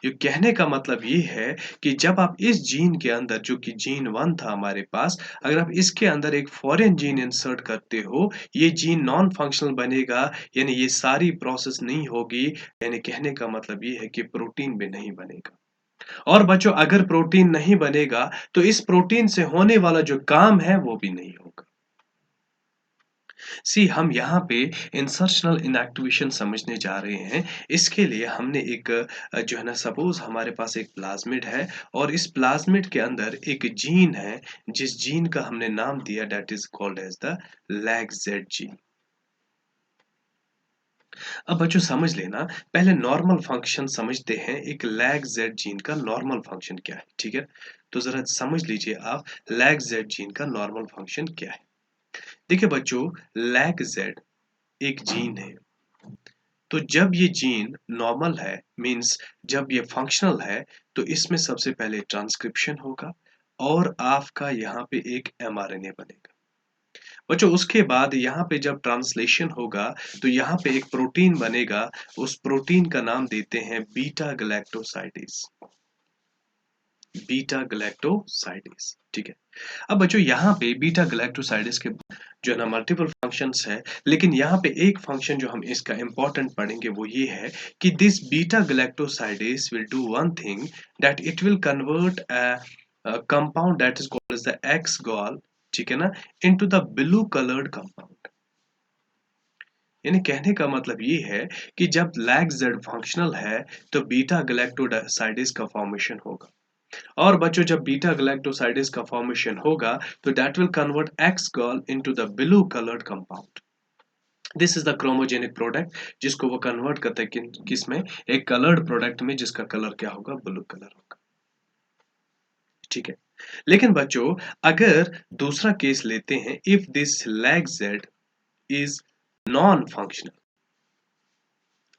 ये कहने का मतलब ये है कि जब आप इस जीन के अंदर जो कि जीन 1 था हमारे पास, अगर आप इसके अंदर एक फॉरेन जीन इंसर्ट करते हो, ये जीन नॉन फंक्शनल बनेगा, यानी ये सारी प्रोसेस नहीं होगी, यानी कहने का मतलब ये है कि प्रोटीन भी नहीं बनेगा। और बच्चों अगर प्रोटीन नहीं बनेगा, तो इस प्रोटीन से होने वाला जो काम है वो भी नहीं होगा। सी हम यहाँ पे इंसर्शनल इनएक्टिवेशन समझने जा रहे हैं। इसके लिए हमने एक जो है ना सपोज़ हमारे पास एक प्लाज़मिड है और इस प्लाज़मिड के अंदर एक जीन है, जिस जीन का हमने नाम दिया that is called as the lag-Z gene. अब बच्चों समझ लेना, पहले नॉर्मल फंक्शन समझते हैं, एक लैग-ज़ेड जीन का नॉर्मल फंक्शन क्या है, ठीक है? तो ज़रा समझ लीजिए आप लैग-ज़ेड जीन का नॉर्मल फंक्शन क्या है? देखिए बच्चों, लैग-ज़ेड एक जीन है। तो जब ये जीन नॉर्मल है मीन्स जब ये फंक्शनल है तो इसमें सबसे पहले ट्रांसक्रिप्शन होगा और आपका यहाँ पे एक एमआरएनए बनेगा। बच्चों उसके बाद यहाँ पे जब ट्रांसलेशन होगा तो यहाँ पे एक प्रोटीन बनेगा, उस प्रोटीन का नाम देते हैं बीटा गैलेक्टोसाइडेज। बीटा गैलेक्टोसाइडेज, ठीक है। अब बच्चों यहाँ पे बीटा गैलेक्टोसाइडेज के जो है ना मल्टीपल फंक्शंस है, लेकिन यहाँ पे एक फंक्शन जो हम इसका इम्पोर्टेंट पढ़ेंगे वो ये है कि this beta galactosidase will do one thing that it will convert a compound that is called as the X gal, ठीक है ना, into the blue coloured compound. यानी कहने का मतलब ये है कि जब लैग जेड फंक्शनल है तो बीटा गैलेक्टोसाइडेज का फॉर्मेशन होगा और बच्चों जब बीटा गैलेक्टोसाइडेज का फॉर्मेशन होगा तो that will convert x girl into the blue coloured compound. This is the chromogenic product जिसको वो कन्वर्ट करते हैं किस में, एक कलर्ड प्रोडक्ट में जिसका कलर क्या होगा, ब्लू कलर होगा, ठीक है। लेकिन बच्चों अगर दूसरा केस लेते हैं, if this lag Z is non functional,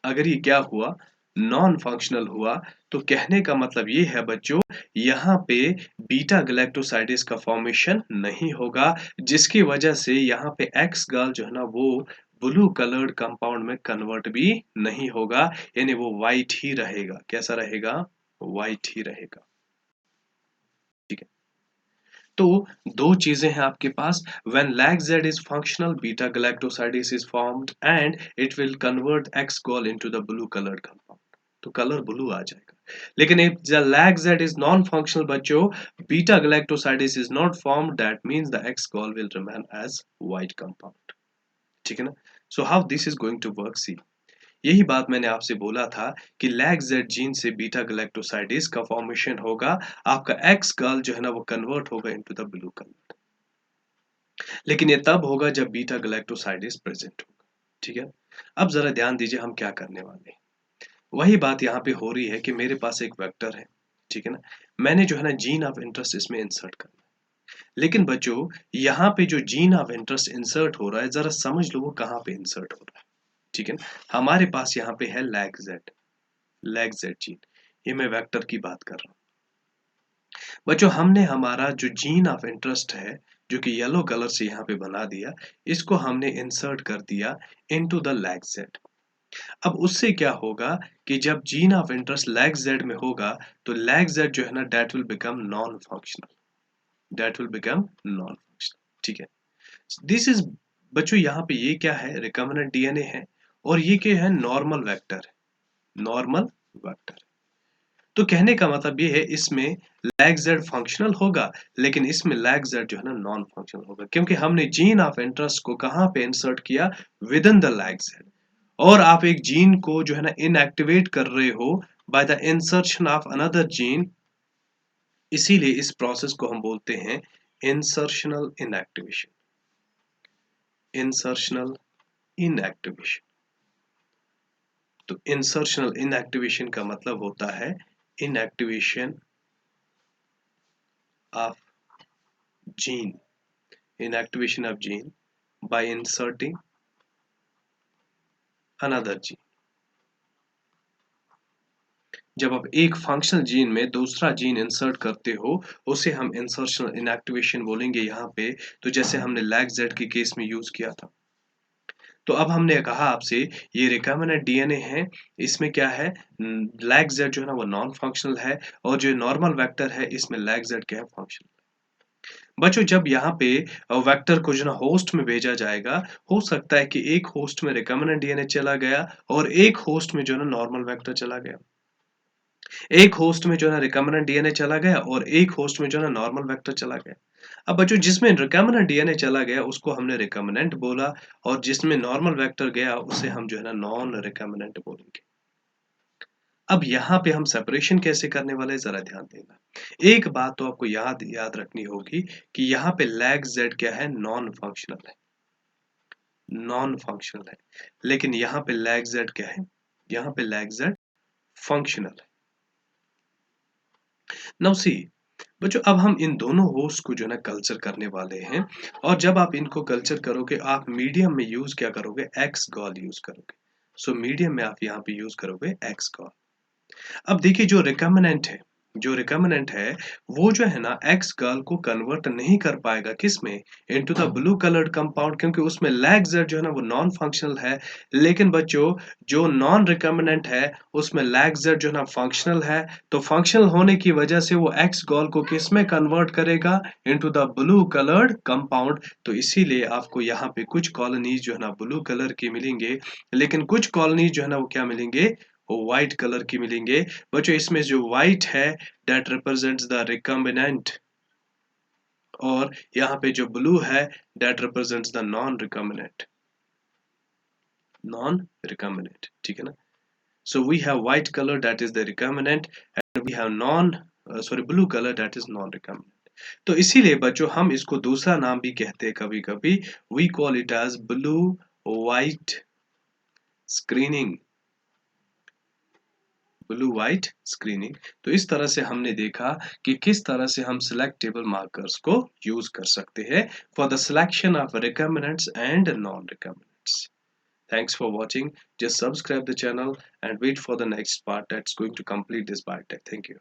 अगर ये क्या हुआ, नॉन फंक्शनल हुआ, तो कहने का मतलब ये है बच्चों यहाँ पे बीटा गैलेक्टोसाइडेज का फॉर्मेशन नहीं होगा, जिसकी वजह से यहाँ पे एक्स गर्ल जो है ना वो ब्लू कलर्ड कंपाउंड में कन्वर्ट भी नहीं होगा, यानी वो वाइट ही रहेगा। कैसा रहेगा, वाइट ही रहेगा, ठीक है। तो दो चीजें हैं आपके पास, when lag-Z is functional beta galactosidase is formed and it will convert X gall into the blue colored compound, तो कलर ब्लू आ जाएगा। लेकिन if the lag-Z is non-functional बच्चों, beta galactosidase is not formed, that means the X gall will remain as white compound, ठीक है ना। so how this is going to work, see, यही बात मैंने आपसे बोला था कि लैग जेड जीन से बीटा गैलेक्टोसाइडेज का फॉर्मेशन होगा, आपका एक्स गर्ल जो है ना वो कन्वर्ट होगा इनटू द ब्लू कलर। लेकिन ये तब होगा जब बीटा गैलेक्टोसाइडेज प्रेजेंट होगा, ठीक है। अब जरा ध्यान दीजिए हम क्या करने वाले हैं। वही बात यहाँ पे हो रही है कि मेरे पास एक वेक्टर है, ठीक है ना, मैंने जो है ना जीन ऑफ इंटरेस्ट इसमें इंसर्ट करना है। लेकिन बच्चों यहाँ पे जो जीन ऑफ इंटरेस्ट इंसर्ट हो रहा है, जरा समझ लो वो कहाँ पे इंसर्ट हो रहा है, ठीक है ना। हमारे पास यहाँ पे है लैग जेड जीन, ये मैं वेक्टर की बात कर रहा हूँ। बच्चों हमने हमारा जो जीन ऑफ इंटरेस्ट है जो कि येलो कलर से यहाँ पे बना दिया, इसको हमने इंसर्ट कर दिया इनटू द लैग जेड। अब उससे क्या होगा कि जब gene of interest lag Z में होगा तो लैग जेड जो है ना that will become non functional, that will become non functional, ठीक है। दिस इज बच्चों यहाँ पे ये क्या है, रिकम्बिनेंट डीएनए है और ये क्या है, नॉर्मल वेक्टर है, नॉर्मल वेक्टर। तो कहने का मतलब ये है इसमें लैग जेड फंक्शनल होगा, लेकिन इसमें लैग जेड जो है ना नॉन फंक्शनल होगा, क्योंकि हमने जीन ऑफ इंटरेस्ट को कहाँ पे इंसर्ट किया, with in the lag Z. और आप एक जीन को जो है ना इनएक्टिवेट कर रहे हो by the insertion of another gene, इसीलिए इस प्रोसेस को हम बोलते हैं इंसर्शनल इनएक्टिवेशन, इंसर्शनल इनएक्टिवेशन। तो इंसर्शनल इनएक्टिवेशन का मतलब होता है inactivation of gene, inactivation of gene by inserting another gene। जब आप एक फंक्शनल जीन में दूसरा जीन इंसर्ट करते हो उसे हम इंसर्शनल इनएक्टिवेशन बोलेंगे यहाँ पे। तो जैसे हमने लैग जेड के केस में यूज किया था, तो अब हमने कहा आपसे ये रिकम्बिनेंट डीएनए है, इसमें क्या है लैग जेड जो है ना वो नॉन फंक्शनल है और जो नॉर्मल वेक्टर है इसमें लैग जेड क्या है फंक्शनल। बच्चों जब यहाँ पे वेक्टर को जो ना होस्ट में भेजा जाएगा, हो सकता है कि एक होस्ट में रिकम्बिनेंट डीएनए चला गया और एक होस्ट में जो है ना नॉर्मल वेक्टर चला गया। एक होस्ट में जो है ना रिकम्बिनेंट डीएनए चला गया और एक होस्ट में जो है ना नॉर्मल वेक्टर चला गया। अब बच्चों जिसमें रिकम्बिनेंट डीएनए चला गया उसको हमने रिकम्बिनेंट बोला और जिसमें नॉर्मल वेक्टर गया उसे हम जो है ना नॉन रिकम्बिनेंट बोलेंगे। अब यहाँ पे हम सेपरेशन कैसे करने वाले हैं जरा ध्यान देना। एक बात तो आपको याद याद रखनी होगी कि यहाँ पे लैग जेड क्या है नॉन फंक्शनल है, नॉन फंक्शनल है। लेकिन यहाँ पे लैग जेड क्या है, यहाँ पे लैग जेड फंक्शनल है। नाउ सी बच्चों अब हम इन दोनों होस्ट को जो है ना कल्चर करने वाले हैं और जब आप इनको कल्चर करोगे आप मीडियम में यूज क्या करोगे एक्स गॉल यूज करोगे। सो मीडियम में आप यहाँ पे यूज करोगे एक्स गॉल। अब देखिए जो रिकम्बिनेंट है वो जो है ना एक्स गर्ल को कन्वर्ट नहीं कर पाएगा किसमें into the blue coloured compound, क्योंकि उसमें लैग जेड जो है ना वो नॉन फंक्शनल है। लेकिन बच्चों जो नॉन रिकम्बिनेंट है उसमें लैग जेड जो है ना फंक्शनल है। तो फंक्शनल होने की वजह से वो एक्स गर्ल को किसमें कन्वर्ट करेगा into the blue coloured compound. तो इसीलिए आपको यहाँ पे कुछ कॉलोनीज जो है ना ब्लू कलर की मिलेंगे, लेकिन कुछ कॉलोनीज जो है ना वो क्या मिलेंगे वो व्हाइट कलर की मिलेंगे। बच्चों इसमें जो व्हाइट है दैट रिप्रेजेंट्स द रिकम्बिनेंट और यहाँ पे जो ब्लू है that represents the non recombinant, ठीक है ना। So we have white colour that is the recombinant and we have blue colour that is non recombinant. तो इसीलिए बच्चों हम इसको दूसरा नाम भी कहते हैं कभी कभी, we call it as blue white screening, blue white screening. तो इस तरह से हमने देखा कि किस तरह से हम सिलेक्टेबल मार्कर्स को यूज कर सकते हैं for the selection of recombinants and non recombinants. Thanks for watching. Just subscribe the channel and wait for the next part that's going to complete this biotech. Thank you.